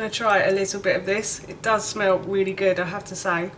going to try a little bit of this. It does smell really good, I have to say.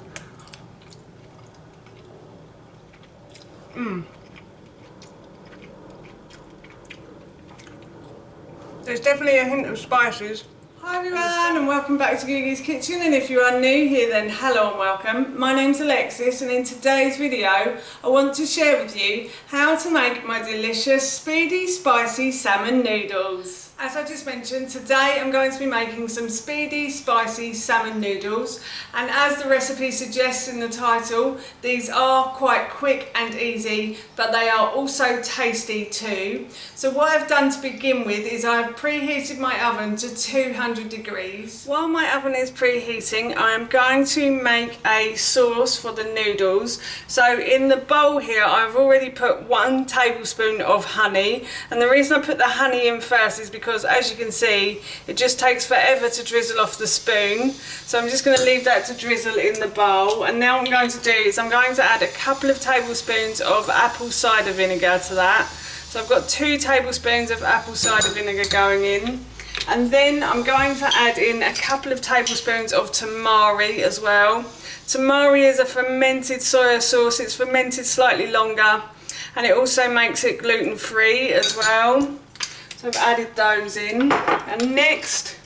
There's definitely a hint of spices. Hi everyone and welcome back to Gigi's Kitchen, and if you are new here then hello and welcome. My name's Alexis, and in today's video I want to share with you how to make my delicious speedy spicy salmon noodles. As I just mentioned, today I'm going to be making some speedy spicy salmon noodles, and as the recipe suggests in the title, these are quite quick and easy, but they are also tasty too. So what I've done to begin with is I've preheated my oven to 200 degrees. While my oven is preheating, I am going to make a sauce for the noodles. So in the bowl here I've already put 1 tablespoon of honey, and the reason I put the honey in first is because, as you can see, it just takes forever to drizzle off the spoon. So I'm just going to leave that to drizzle in the bowl, and now what I'm going to do is I'm going to add a couple of tablespoons of apple cider vinegar to that. So I've got 2 tablespoons of apple cider vinegar going in, and then I'm going to add in a couple of tablespoons of tamari as well. Tamari is a fermented soya sauce. It's fermented slightly longer, and it also makes it gluten-free as well. So I've added those in, and next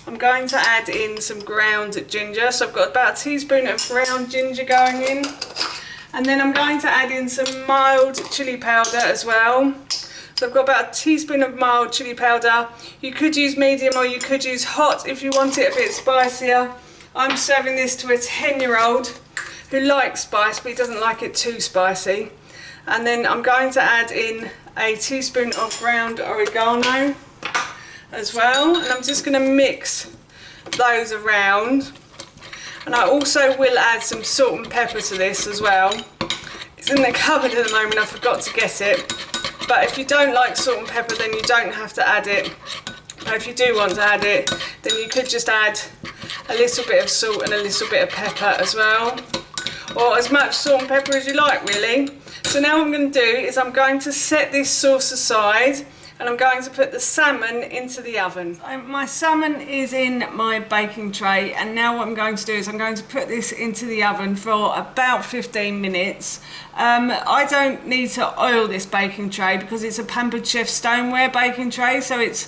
I'm going to add in some ground ginger. So I've got about a teaspoon of ground ginger going in, and then I'm going to add in some mild chili powder as well. So I've got about a teaspoon of mild chili powder. You could use medium or you could use hot if you want it a bit spicier. I'm serving this to a 10-year-old who likes spice but he doesn't like it too spicy. And then I'm going to add in a teaspoon of ground oregano as well, and I'm just going to mix those around. And I also will add some salt and pepper to this as well. It's in the cupboard at the moment, I forgot to get it, but if you don't like salt and pepper then you don't have to add it. But if you do want to add it, then you could just add a little bit of salt and a little bit of pepper as well, or as much salt and pepper as you like really. So now what I'm going to do is I'm going to set this sauce aside, and I'm going to put the salmon into the oven. My salmon is in my baking tray, and now what I'm going to do is I'm going to put this into the oven for about 15 minutes. I don't need to oil this baking tray because it's a Pampered Chef stoneware baking tray, so it's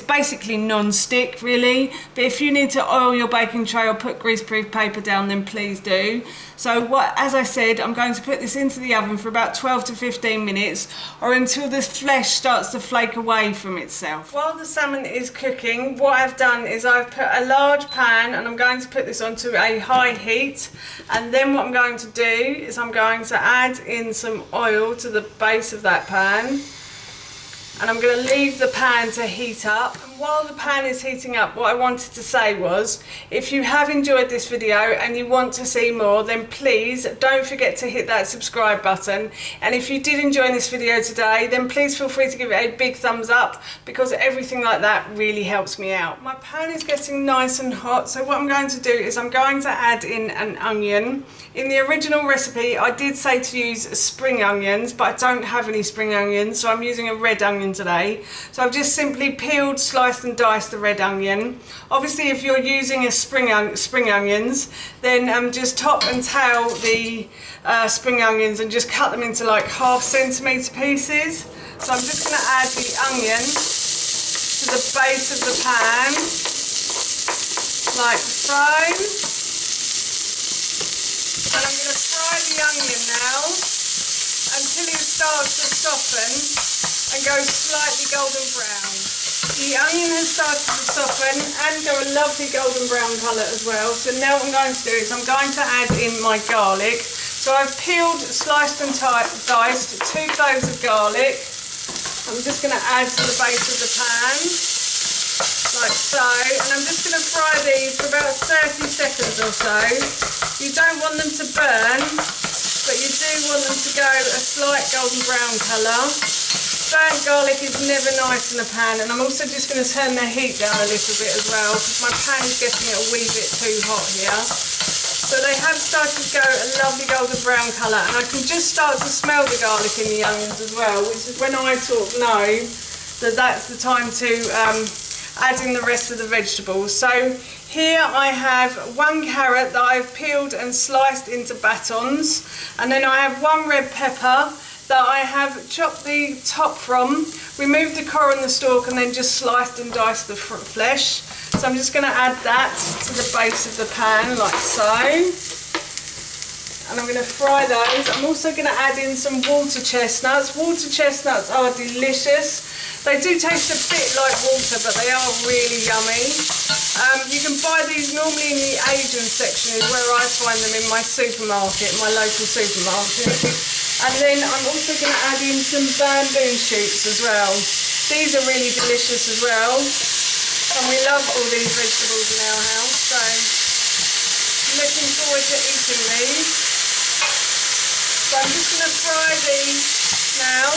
basically non-stick really. But if you need to oil your baking tray or put greaseproof paper down, then please do. So as I said, I'm going to put this into the oven for about 12 to 15 minutes, or until the flesh starts to flake away from itself. While the salmon is cooking, what I've done is I've put a large pan, and I'm going to put this onto a high heat, and then what I'm going to do is I'm going to add in some oil to the base of that pan, and I'm going to leave the pan to heat up. And while the pan is heating up, what I wanted to say was, if you have enjoyed this video and you want to see more, then please don't forget to hit that subscribe button. And if you did enjoy this video today, then please feel free to give it a big thumbs up, because everything like that really helps me out. My pan is getting nice and hot, so what I'm going to do is I'm going to add in an onion. In the original recipe I did say to use spring onions, but I don't have any spring onions, so I'm using a red onion today. So I've just simply peeled, sliced and diced the red onion. Obviously if you're using a spring onions, then just top and tail the spring onions and just cut them into like 1/2 centimetre pieces. So I'm just going to add the onion to the base of the pan like so. And I'm going to fry the onion now until it starts to soften and go slightly golden brown. The onion has started to soften and go a lovely golden brown colour as well. So now what I'm going to do is I'm going to add in my garlic. So I've peeled, sliced and diced 2 cloves of garlic. I'm just going to add to the base of the pan like so, and I'm just going to fry these for about 30 seconds or so. You don't want them to burn, but you do want them to go a slight golden brown colour. Burnt garlic is never nice in a pan, and I'm also just going to turn the heat down a little bit as well, because my pan is getting a wee bit too hot here. So they have started to go a lovely golden brown colour, and I can just start to smell the garlic in the onions as well, which is when I sort of know that that's the time to add in the rest of the vegetables. So here I have 1 carrot that I've peeled and sliced into batons, and then I have 1 red pepper that I have chopped the top from, removed the core and the stalk, and then just sliced and diced the flesh. So I'm just going to add that to the base of the pan like so. And I'm going to fry those. I'm also going to add in some water chestnuts. Water chestnuts are delicious. They do taste a bit like water, but they are really yummy. You can buy these normally in the Asian section, is where I find them in my supermarket, my local supermarket. And then I'm also going to add in some bamboo shoots as well. These are really delicious as well. And we love all these vegetables in our house, so I'm looking forward to eating these. So I'm just going to fry these now.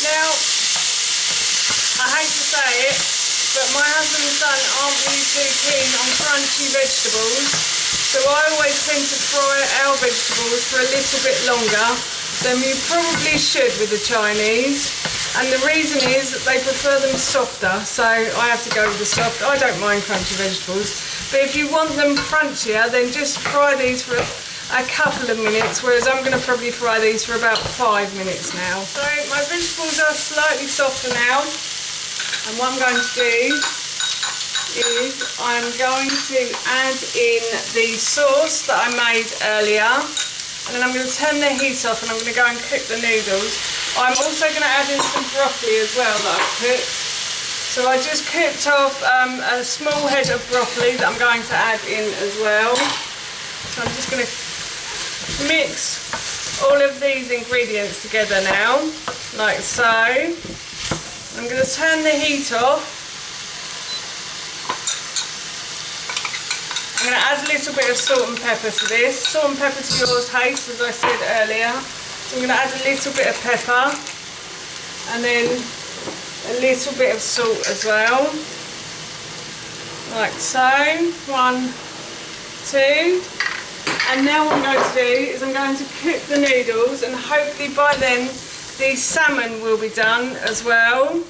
Now, I hate to say it, but my husband and son aren't really too keen on crunchy vegetables, so I always tend to fry our vegetables for a little bit longer than you probably should with the Chinese. And the reason is that they prefer them softer, so I have to go with the soft. I don't mind crunchy vegetables, but if you want them crunchier, then just fry these for a couple of minutes, whereas I'm going to probably fry these for about 5 minutes now. So my vegetables are slightly softer now, and what I'm going to do is I'm going to add in the sauce that I made earlier, and then I'm going to turn the heat off and I'm going to go and cook the noodles. I'm also going to add in some broccoli as well that I've cooked. So I just cooked off a small head of broccoli that I'm going to add in as well. So I'm just going to mix all of these ingredients together now, like so. I'm going to turn the heat off. I'm going to add a little bit of salt and pepper to this. Salt and pepper to your taste, as I said earlier. So I'm going to add a little bit of pepper, and then a little bit of salt as well, like so. 1, 2. And now what I'm going to do is I'm going to cook the noodles, and hopefully by then the salmon will be done as well.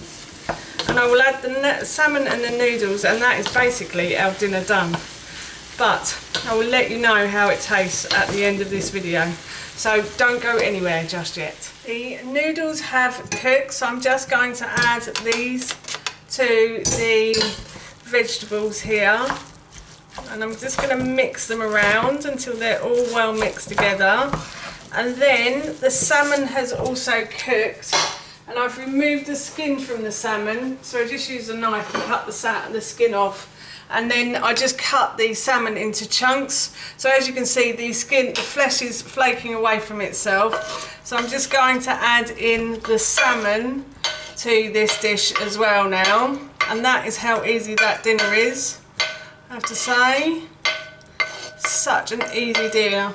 And I will add the salmon and the noodles, and that is basically our dinner done. But I will let you know how it tastes at the end of this video. So don't go anywhere just yet. The noodles have cooked, so I'm just going to add these to the vegetables here. And I'm just going to mix them around until they're all well mixed together. And then the salmon has also cooked, and I've removed the skin from the salmon. So I just use a knife and cut the skin off. And then I just cut the salmon into chunks. So as you can see, the flesh is flaking away from itself. So I'm just going to add in the salmon to this dish as well now. And that is how easy that dinner is, I have to say. Such an easy dinner.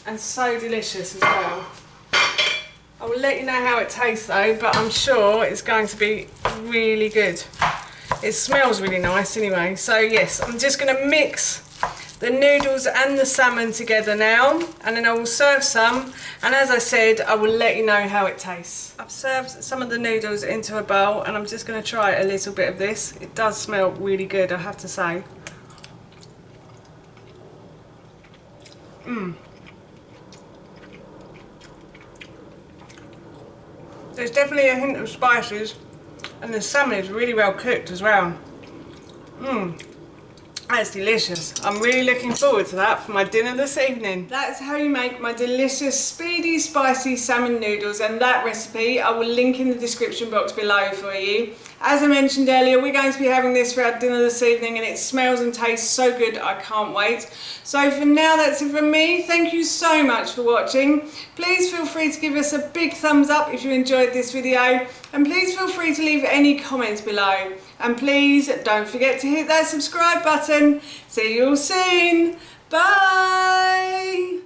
And so delicious as well. I will let you know how it tastes though, but I'm sure it's going to be really good. It smells really nice anyway. So yes, I'm just going to mix the noodles and the salmon together now, and then I will serve some, and as I said, I will let you know how it tastes. I've served some of the noodles into a bowl, and I'm just going to try a little bit of this. It does smell really good, I have to say. There's definitely a hint of spices, and the salmon is really well cooked as well. That's delicious. I'm really looking forward to that for my dinner this evening. That's how you make my delicious speedy spicy salmon noodles, and that recipe I will link in the description box below for you. As I mentioned earlier, we're going to be having this for our dinner this evening, and it smells and tastes so good, I can't wait. So for now, that's it from me. Thank you so much for watching. Please feel free to give us a big thumbs up if you enjoyed this video, and please feel free to leave any comments below. And please don't forget to hit that subscribe button. See you all soon. Bye.